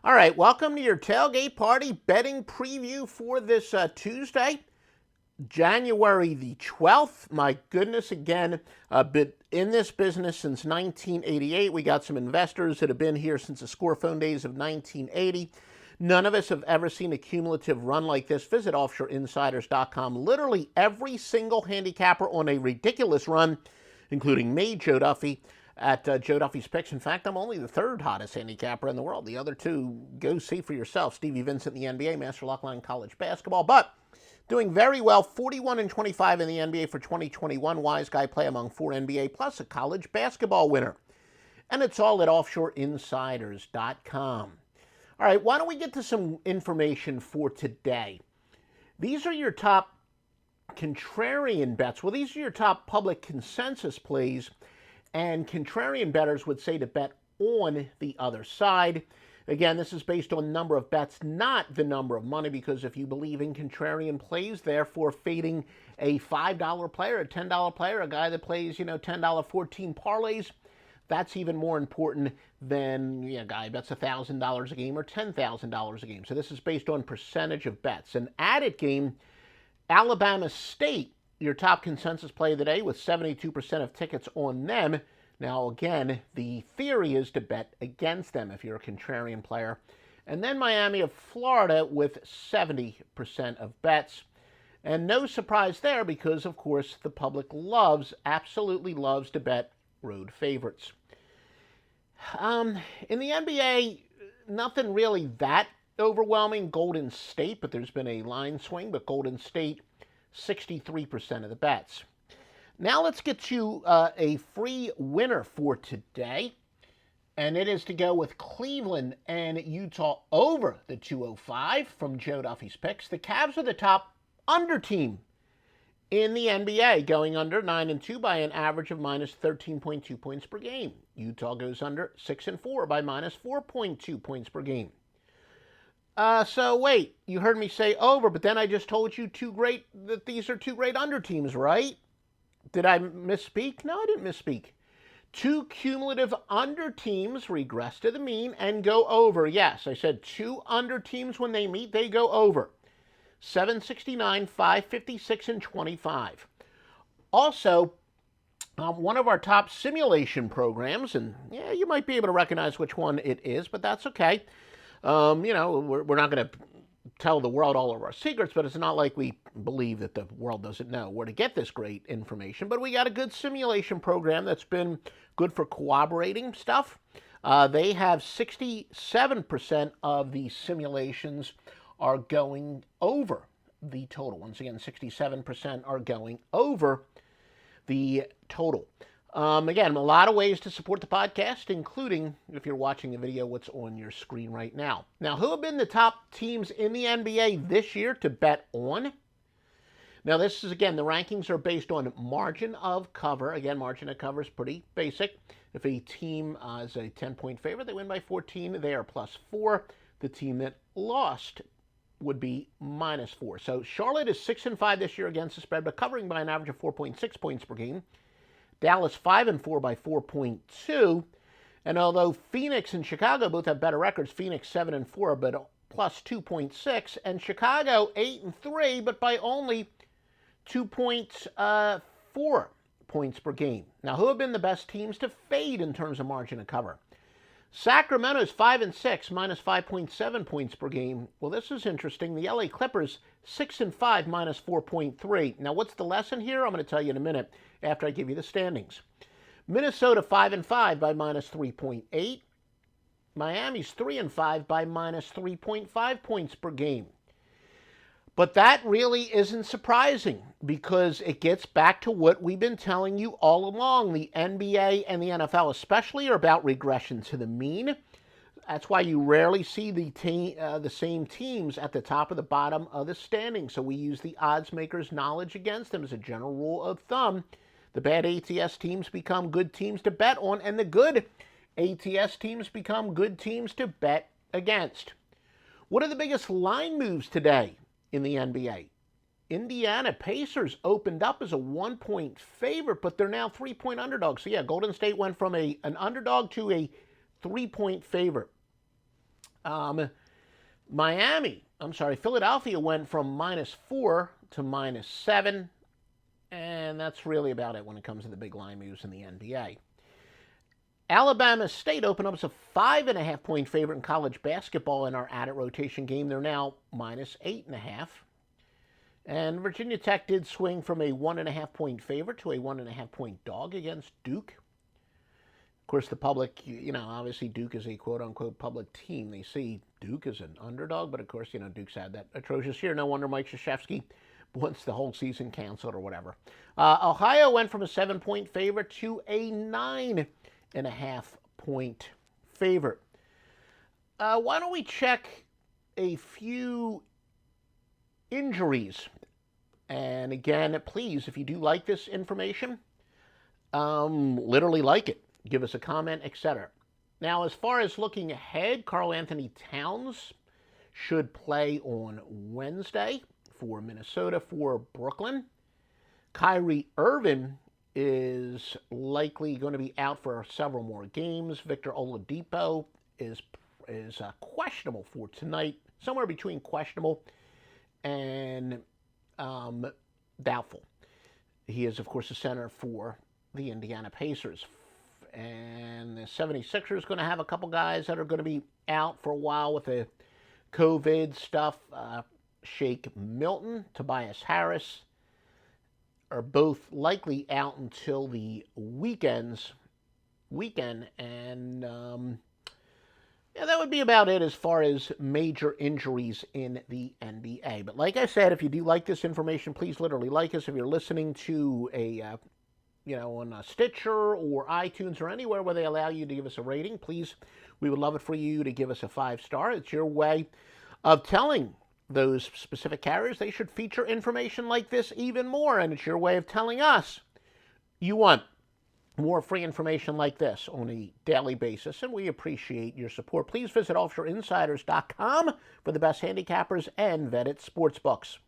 All right, welcome to your tailgate party betting preview for this Tuesday, January the 12th. My goodness, again, been in this business since 1988. We got some investors that have been here since the score phone days of 1980. None of us have ever seen a cumulative run like this. Visit offshoreinsiders.com. Literally every single handicapper on a ridiculous run, including me, Joe Duffy, at Joe Duffy's Picks. In fact, I'm only the third hottest handicapper in the world. The other two, go see for yourself. Stevie Vincent in the NBA, Master Lockline College Basketball. But doing very well, 41-25 in the NBA for 2021. Wise guy play among 4 NBA plus a college basketball winner. And it's all at offshoreinsiders.com. All right, why don't we get to some information for today? These are your top contrarian bets. Well, these are your top public consensus plays. And contrarian bettors would say to bet on the other side. Again, this is based on number of bets, not the number of money, because if you believe in contrarian plays, therefore fading a $5 player, a $10 player, a guy that plays, $10 14 parlays, that's even more important than a guy who bets $1,000 a game or $10,000 a game. So this is based on percentage of bets. An added game, Alabama State, your top consensus play of the day with 72% of tickets on them. Now, again, the theory is to bet against them if you're a contrarian player. And then Miami of Florida with 70% of bets. And no surprise there because, of course, the public absolutely loves to bet road favorites. In the NBA, nothing really that overwhelming. Golden State, but there's been a line swing, but Golden State 63% of the bets. Now let's get you a free winner for today, and it is to go with Cleveland and Utah over the 205 from Joe Duffy's Picks. The Cavs are the top under team in the NBA, going under 9-2 by an average of minus 13.2 points per game. Utah goes under 6-4 by minus 4.2 points per game. So wait, you heard me say over, but then I just told you that these are two great under teams, right? Did I misspeak? No, I didn't misspeak. Two cumulative under teams regress to the mean and go over. Yes, I said two under teams when they meet, they go over. 769, 556, and 25. Also, one of our top simulation programs, and yeah, you might be able to recognize which one it is, but that's okay. We're not going to tell the world all of our secrets, but it's not like we believe that the world doesn't know where to get this great information. But we got a good simulation program that's been good for corroborating stuff. They have 67% of the simulations are going over the total. Once again, 67% are going over the total. Again, a lot of ways to support the podcast, including, if you're watching the video, what's on your screen right now. Now, who have been the top teams in the NBA this year to bet on? Now, this is, again, the rankings are based on margin of cover. Again, margin of cover is pretty basic. If a team is a 10-point favorite, they win by 14, they are +4. The team that lost would be -4. So Charlotte is 6-5 this year against the spread, but covering by an average of 4.6 points per game. Dallas 5-4 by 4.2, and although Phoenix and Chicago both have better records, Phoenix 7-4 but +2.6, and Chicago 8-3 but by only 2.4 points per game. Now, who have been the best teams to fade in terms of margin of cover? Sacramento is 5-6, minus 5.7 points per game. Well, this is interesting. The LA Clippers 6-5, minus 4.3. Now, what's the lesson here? I'm going to tell you in a minute after I give you the standings. Minnesota 5-5 by minus 3.8. Miami's 3-5 by minus 3.5 points per game. But that really isn't surprising because it gets back to what we've been telling you all along. The NBA and the NFL especially are about regression to the mean. That's why you rarely see the same teams at the top or the bottom of the standing. So we use the odds makers' knowledge against them as a general rule of thumb. The bad ATS teams become good teams to bet on, and the good ATS teams become good teams to bet against. What are the biggest line moves today in the NBA? Indiana Pacers opened up as a 1-point favorite, but they're now 3-point underdogs. So yeah, Golden State went from an underdog to a 3-point favorite. Philadelphia went from -4 to -7, and that's really about it when it comes to the big line moves in the NBA. Alabama State opened up as a 5.5-point favorite in college basketball in our added rotation game. They're now -8.5. And Virginia Tech did swing from a 1.5-point favorite to a 1.5-point dog against Duke. Of course, the public, obviously Duke is a quote-unquote public team. They see Duke as an underdog, but of course, Duke's had that atrocious year. No wonder Mike Krzyzewski wants the whole season canceled or whatever. Ohio went from a 7-point favorite to a 9.5-point favorite. Why don't we check a few injuries? And again, please, if you do like this information, literally like it. Give us a comment, etc. Now, as far as looking ahead, Karl Anthony Towns should play on Wednesday for Minnesota, for Brooklyn. Kyrie Irving is likely going to be out for several more games. Victor Oladipo is questionable for tonight, somewhere between questionable and doubtful. He is, of course, the center for the Indiana Pacers. And the 76ers going to have a couple guys that are going to be out for a while with the COVID stuff. Shake Milton, Tobias Harris are both likely out until the weekend. And that would be about it as far as major injuries in the NBA. But like I said, if you do like this information, please literally like us. If you're listening to on a Stitcher or iTunes or anywhere where they allow you to give us a rating, please, we would love it for you to give us a 5-star. It's your way of telling those specific carriers they should feature information like this even more, and it's your way of telling us you want more free information like this on a daily basis, and we appreciate your support. Please visit offshoreinsiders.com for the best handicappers and vetted sportsbooks.